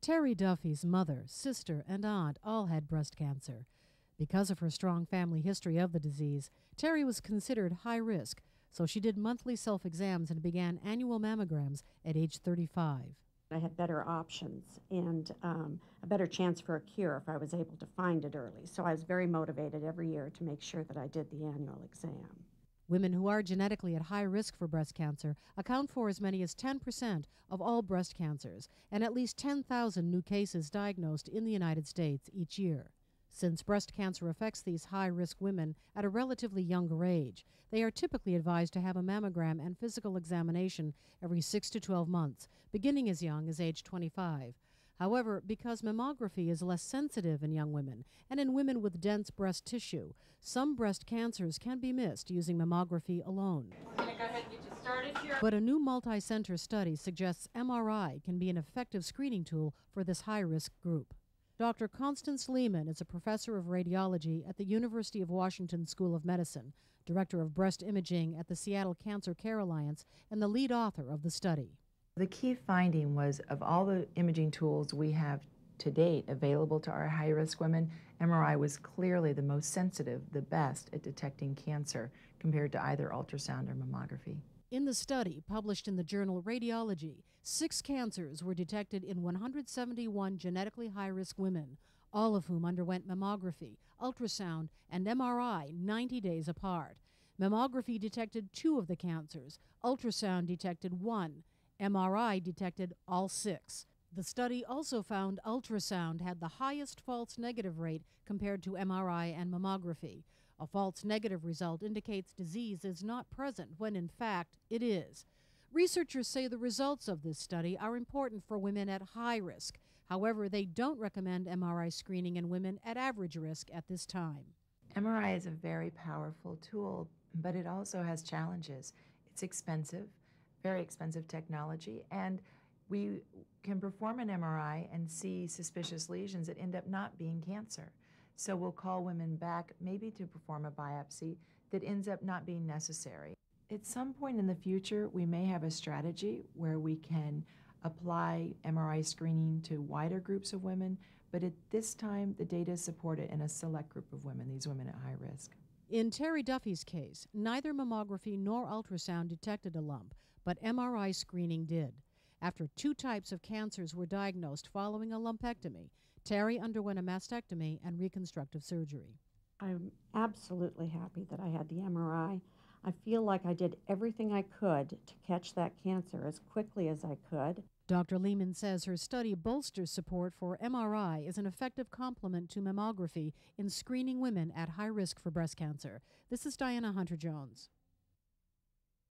Terry Duffy's mother, sister, and aunt all had breast cancer. Because of her strong family history of the disease, Terry was considered high risk, so she did monthly self-exams and began annual mammograms at age 35. I had better options and a better chance for a cure if I was able to find it early. So I was very motivated every year to make sure that I did the annual exam. Women who are genetically at high risk for breast cancer account for as many as 10% of all breast cancers and at least 10,000 new cases diagnosed in the United States each year. Since breast cancer affects these high-risk women at a relatively younger age, they are typically advised to have a mammogram and physical examination every 6 to 12 months, beginning as young as age 25. However, because mammography is less sensitive in young women and in women with dense breast tissue, some breast cancers can be missed using mammography alone. I'm going to go ahead and get you started here. But a new multicenter study suggests MRI can be an effective screening tool for this high-risk group. Dr. Constance Lehman is a professor of radiology at the University of Washington School of Medicine, director of breast imaging at the Seattle Cancer Care Alliance, and the lead author of the study. The key finding was, of all the imaging tools we have to date available to our high-risk women, MRI was clearly the most sensitive, the best at detecting cancer compared to either ultrasound or mammography. In the study, published in the journal Radiology, 6 cancers were detected in 171 genetically high-risk women, all of whom underwent mammography, ultrasound, and MRI 90 days apart. Mammography detected 2 of the cancers, ultrasound detected 1, MRI detected all 6. The study also found ultrasound had the highest false negative rate compared to MRI and mammography. A false negative result indicates disease is not present when in fact it is. Researchers say the results of this study are important for women at high risk. However, they don't recommend MRI screening in women at average risk at this time. MRI is a very powerful tool, but it also has challenges. It's expensive, very expensive technology, and we can perform an MRI and see suspicious lesions that end up not being cancer. So we'll call women back maybe to perform a biopsy that ends up not being necessary. At some point in the future, we may have a strategy where we can apply MRI screening to wider groups of women, but at this time, the data support it in a select group of women, these women at high risk. In Terry Duffy's case, neither mammography nor ultrasound detected a lump, but MRI screening did. After 2 types of cancers were diagnosed following a lumpectomy, Terry underwent a mastectomy and reconstructive surgery. I'm absolutely happy that I had the MRI. I feel like I did everything I could to catch that cancer as quickly as I could. Dr. Lehman says her study bolsters support for MRI as an effective complement to mammography in screening women at high risk for breast cancer. This is Diana Hunter-Jones.